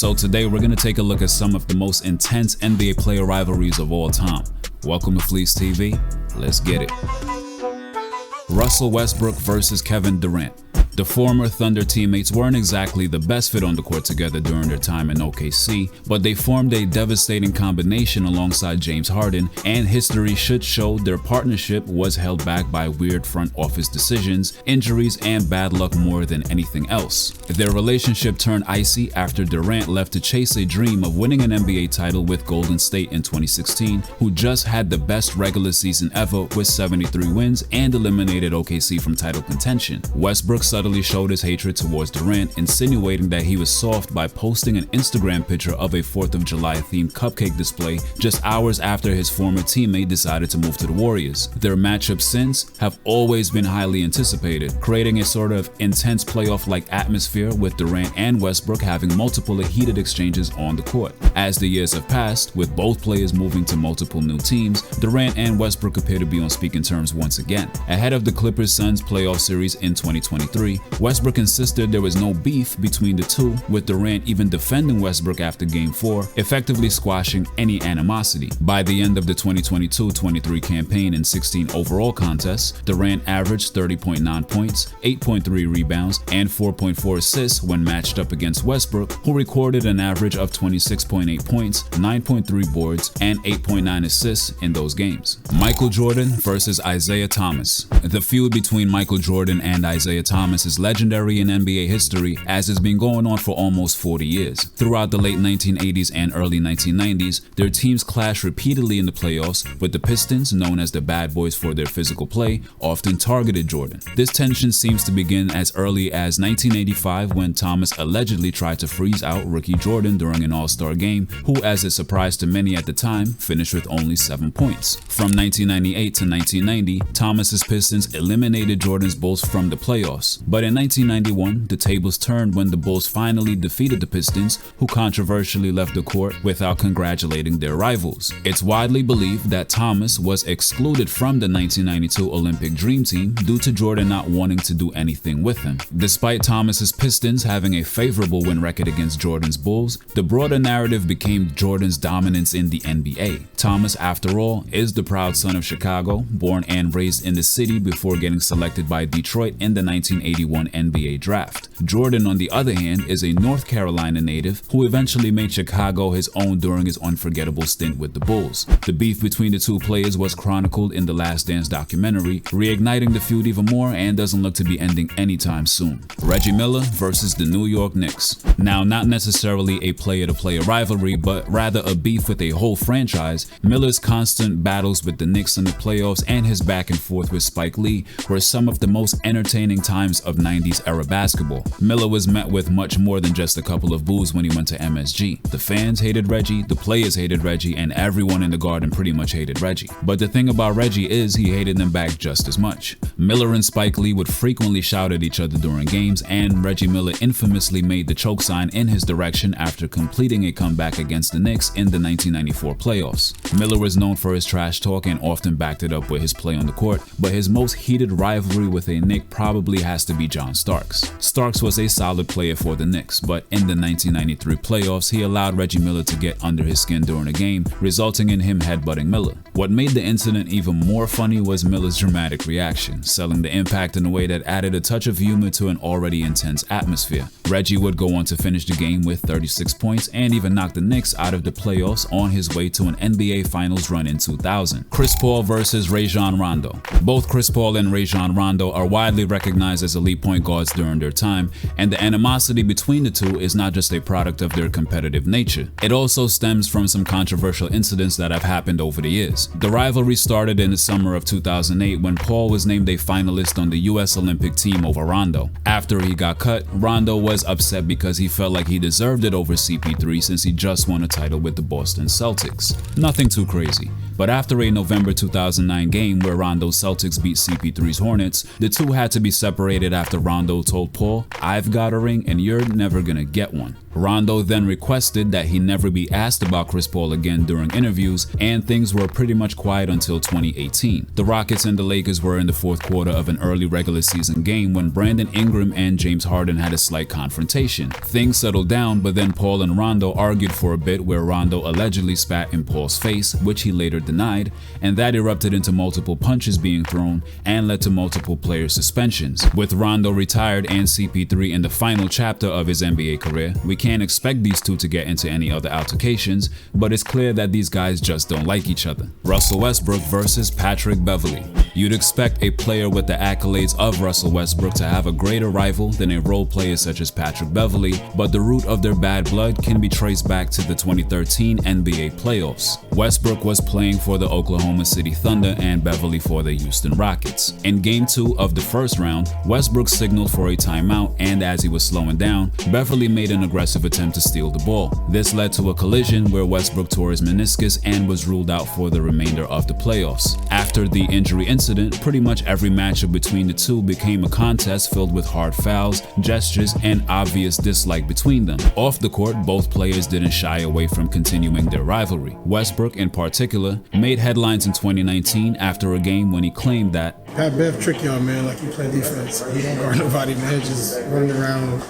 So today we're going to take a look at some of the most intense NBA player rivalries of all time. Welcome to Fleece TV. Let's get it. Russell Westbrook versus Kevin Durant. The former Thunder teammates weren't exactly the best fit on the court together during their time in OKC, but they formed a devastating combination alongside James Harden, and history should show their partnership was held back by weird front office decisions, injuries, and bad luck more than anything else. Their relationship turned icy after Durant left to chase a dream of winning an NBA title with Golden State in 2016, who just had the best regular season ever with 73 wins and eliminated OKC from title contention. Westbrook subtly showed his hatred towards Durant, insinuating that he was soft by posting an Instagram picture of a 4th of July themed cupcake display just hours after his former teammate decided to move to the Warriors. Their matchups since have always been highly anticipated, creating a sort of intense playoff-like atmosphere with Durant and Westbrook having multiple heated exchanges on the court. As the years have passed, with both players moving to multiple new teams, Durant and Westbrook appear to be on speaking terms once again. Ahead of the Clippers-Suns playoff series in 2023, Westbrook insisted there was no beef between the two, with Durant even defending Westbrook after Game 4, effectively squashing any animosity. By the end of the 2022-23 campaign in 16 overall contests, Durant averaged 30.9 points, 8.3 rebounds, and 4.4 assists when matched up against Westbrook, who recorded an average of 26.8 points, 9.3 boards, and 8.9 assists in those games. Michael Jordan versus Isaiah Thomas. The feud between Michael Jordan and Isaiah Thomas is legendary in NBA history, as it's been going on for almost 40 years. Throughout the late 1980s and early 1990s, their teams clashed repeatedly in the playoffs, with the Pistons, known as the Bad Boys for their physical play, often targeted Jordan. This tension seems to begin as early as 1985, when Thomas allegedly tried to freeze out rookie Jordan during an All-Star game, who, as a surprise to many at the time, finished with only 7 points. From 1998 to 1990, Thomas's Pistons eliminated Jordan's Bulls from the playoffs. But in 1991, the tables turned when the Bulls finally defeated the Pistons, who controversially left the court without congratulating their rivals. It's widely believed that Thomas was excluded from the 1992 Olympic Dream Team due to Jordan not wanting to do anything with him. Despite Thomas's Pistons having a favorable win record against Jordan's Bulls, the broader narrative became Jordan's dominance in the NBA. Thomas, after all, is the proud son of Chicago, born and raised in the city before getting selected by Detroit in the 1981 NBA draft. Jordan, on the other hand, is a North Carolina native who eventually made Chicago his own during his unforgettable stint with the Bulls. The beef between the two players was chronicled in the Last Dance documentary, reigniting the feud even more and doesn't look to be ending anytime soon. Reggie Miller versus the New York Knicks. Now, not necessarily a player-to-player rivalry, but rather a beef with a whole franchise, Miller's constant battles with the Knicks in the playoffs and his back and forth with Spike Lee were some of the most entertaining times of 90s era basketball. Miller was met with much more than just a couple of boos when he went to MSG. The fans hated Reggie, the players hated Reggie, and everyone in the Garden pretty much hated Reggie. But the thing about Reggie is he hated them back just as much. Miller and Spike Lee would frequently shout at each other during games, and Reggie Miller infamously made the choke sign in his direction after completing a comeback against the Knicks in the 1994 playoffs. Miller was known for his trash talk and often backed it up with his play on the court, but his most heated rivalry with a Knick probably has to be John Starks. Starks was a solid player for the Knicks, but in the 1993 playoffs, he allowed Reggie Miller to get under his skin during a game, resulting in him headbutting Miller. What made the incident even more funny was Miller's dramatic reaction, selling the impact in a way that added a touch of humor to an already intense atmosphere. Reggie would go on to finish the game with 36 points and even knock the Knicks out of the playoffs on his way to an NBA Finals run in 2000. Chris Paul versus Rajon Rondo. Both Chris Paul and Rajon Rondo are widely recognized as elite point guards during their time, and the animosity between the two is not just a product of their competitive nature. It also stems from some controversial incidents that have happened over the years. The rivalry started in the summer of 2008 when Paul was named a finalist on the US Olympic team over Rondo. After he got cut, Rondo was upset because he felt like he deserved it over CP3 since he just won a title with the Boston Celtics. Nothing too crazy. But after a November 2009 game where Rondo's Celtics beat CP3's Hornets, the two had to be separated after Rondo told Paul, "I've got a ring and you're never gonna get one." Rondo then requested that he never be asked about Chris Paul again during interviews, and things were pretty much quiet until 2018. The Rockets and the Lakers were in the fourth quarter of an early regular season game when Brandon Ingram and James Harden had a slight confrontation. Things settled down, but then Paul and Rondo argued for a bit, where Rondo allegedly spat in Paul's face, which he later denied, and that erupted into multiple punches being thrown and led to multiple player suspensions. With Rondo retired and CP3 in the final chapter of his NBA career, we can't expect these two to get into any other altercations, but it's clear that these guys just don't like each other. Russell Westbrook versus Patrick Beverley. You'd expect a player with the accolades of Russell Westbrook to have a greater rival than a role player such as Patrick Beverley, but the root of their bad blood can be traced back to the 2013 NBA playoffs. Westbrook was playing for the Oklahoma City Thunder and Beverley for the Houston Rockets. In Game 2 of the first round, Westbrook signaled for a timeout, and as he was slowing down, Beverley made an aggressive attempt to steal the ball. This led to a collision where Westbrook tore his meniscus and was ruled out for the remainder of the playoffs. After the injury incident, pretty much every matchup between the two became a contest filled with hard fouls, gestures, and obvious dislike between them. Off the court, both players didn't shy away from continuing their rivalry. Westbrook, in particular, made headlines in 2019 after a game when he claimed that Pat Bev trick y'all, man, like you play defense. He don't guard nobody, man, just running around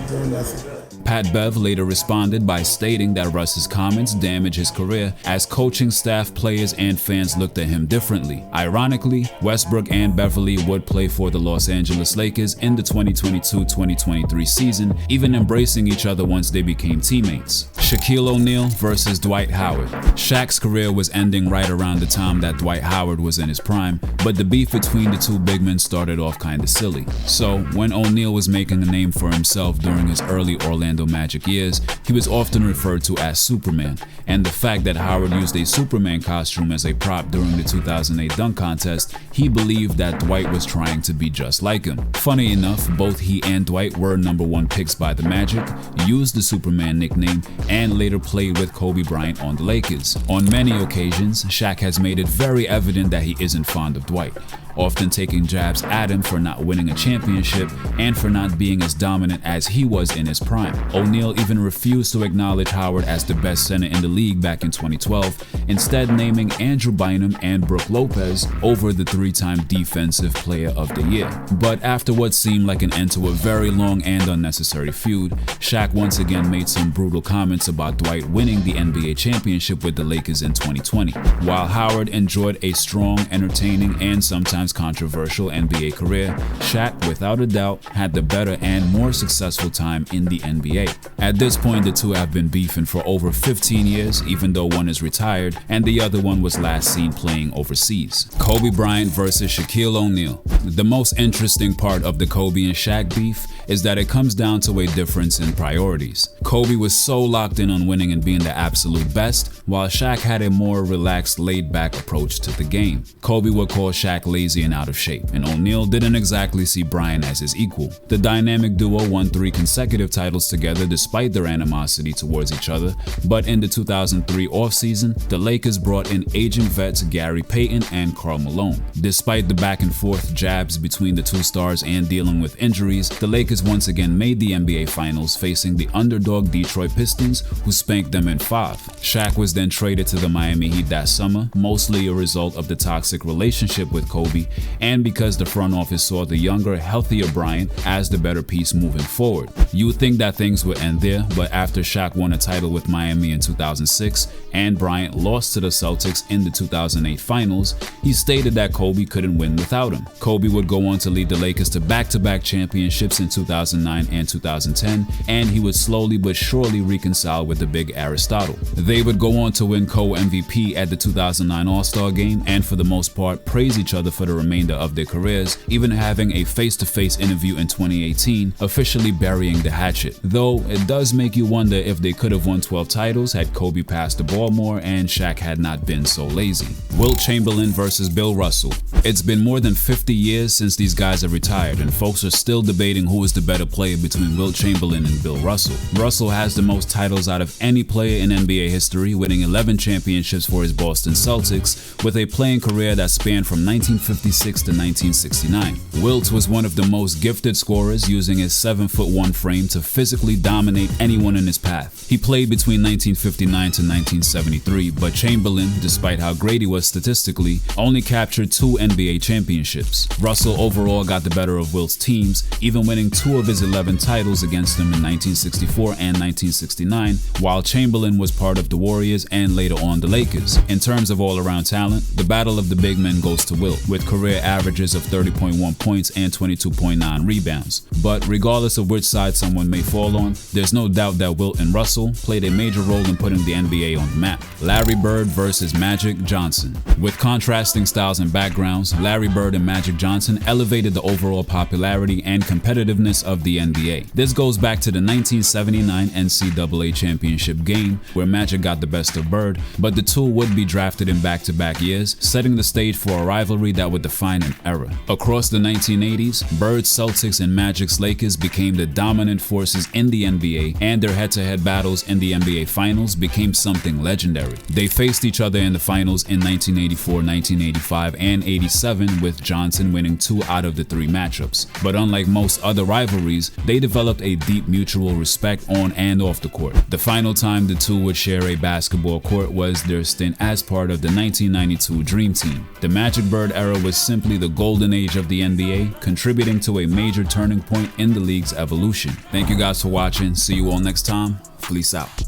doing nothing. Pat Bev later responded by stating that Russ's comments damaged his career as coaching staff, players, and fans looked at him differently. Ironically, Westbrook and Beverley would play for the Los Angeles Lakers in the 2022-2023 season, even embracing each other once they became teammates. Shaquille O'Neal versus Dwight Howard. Shaq's career was ending right around the time that Dwight Howard was in his prime, but the beef between the two big men started off kinda silly. So, when O'Neal was making a name for himself during his early Orlando Magic years, he was often referred to as Superman, and the fact that Howard used a Superman costume as a prop during the 2008 dunk contest, he believed that Dwight was trying to be just like him. Funny enough, both he and Dwight were #1 picks by the Magic, used the Superman nickname, and later played with Kobe Bryant on the Lakers. On many occasions, Shaq has made it very evident that he isn't fond of Dwight, often taking jabs at him for not winning a championship and for not being as dominant as he was in his prime. O'Neal even refused to acknowledge Howard as the best center in the league back in 2012, instead naming Andrew Bynum and Brook Lopez over the 3-time Defensive Player of the Year. But after what seemed like an end to a very long and unnecessary feud, Shaq once again made some brutal comments about Dwight winning the NBA championship with the Lakers in 2020. While Howard enjoyed a strong, entertaining, and sometimes controversial NBA career, Shaq, without a doubt, had the better and more successful time in the NBA. At this point, the two have been beefing for over 15 years, even though one is retired and the other one was last seen playing overseas. Kobe Bryant versus Shaquille O'Neal. The most interesting part of the Kobe and Shaq beef is that it comes down to a difference in priorities. Kobe was so locked in on winning and being the absolute best, while Shaq had a more relaxed, laid-back approach to the game. Kobe would call Shaq lazy and out of shape, and O'Neal didn't exactly see Bryant as his equal. The dynamic duo won 3 consecutive titles together despite their animosity towards each other, but in the 2003 offseason, the Lakers brought in aging vets Gary Payton and Karl Malone. Despite the back-and-forth jabs between the two stars and dealing with injuries, the Lakers once again made the NBA Finals, facing the underdog Detroit Pistons, who spanked them in 5. Shaq was then traded to the Miami Heat that summer, mostly a result of the toxic relationship with Kobe, and because the front office saw the younger, healthier Bryant as the better piece moving forward. You would think that things would end there, but after Shaq won a title with Miami in 2006 and Bryant lost to the Celtics in the 2008 Finals, he stated that Kobe couldn't win without him. Kobe would go on to lead the Lakers to back-to-back championships in 2009 and 2010, and he would slowly but surely reconcile with the big Aristotle. They would go on to win co-MVP at the 2009 All-Star Game and for the most part praise each other for the remainder of their careers, even having a face-to-face interview in 2018, officially burying the hatchet. Though it does make you wonder if they could have won 12 titles had Kobe passed the ball more and Shaq had not been so lazy. Wilt Chamberlain versus Bill Russell. It's been more than 50 years since these guys have retired, and folks are still debating who is the better player between Wilt Chamberlain and Bill Russell. Russell has the most titles out of any player in NBA history, winning 11 championships for his Boston Celtics, with a playing career that spanned from 1956 to 1969. Wilt was one of the most gifted scorers, using his 7'1" frame to physically physically dominate anyone in his path. He played between 1959 to 1973, but Chamberlain, despite how great he was statistically, only captured 2 NBA championships. Russell overall got the better of Wilt's teams, even winning 2 of his 11 titles against them in 1964 and 1969, while Chamberlain was part of the Warriors and later on the Lakers. In terms of all-around talent, the battle of the big men goes to Wilt, with career averages of 30.1 points and 22.9 rebounds. But regardless of which side someone may fall on, there's no doubt that Wilt and Russell played a major role in putting the NBA on the map. Larry Bird versus Magic Johnson. With contrasting styles and backgrounds, Larry Bird and Magic Johnson elevated the overall popularity and competitiveness of the NBA. This goes back to the 1979 NCAA championship game, where Magic got the best of Bird, but the two would be drafted in back-to-back years, setting the stage for a rivalry that would define an era. Across the 1980s, Bird's Celtics and Magic's Lakers became the dominant forces in the NBA, and their head-to-head battles in the NBA Finals became something legendary. They faced each other in the finals in 1984, 1985, and 87, with Johnson winning 2 out of the 3 matchups. But unlike most other rivalries, they developed a deep mutual respect on and off the court. The final time the two would share a basketball court was their stint as part of the 1992 Dream Team. The Magic Bird era was simply the golden age of the NBA, contributing to a major turning point in the league's evolution. Thank you guys for watching. See you all next time. Fleece out.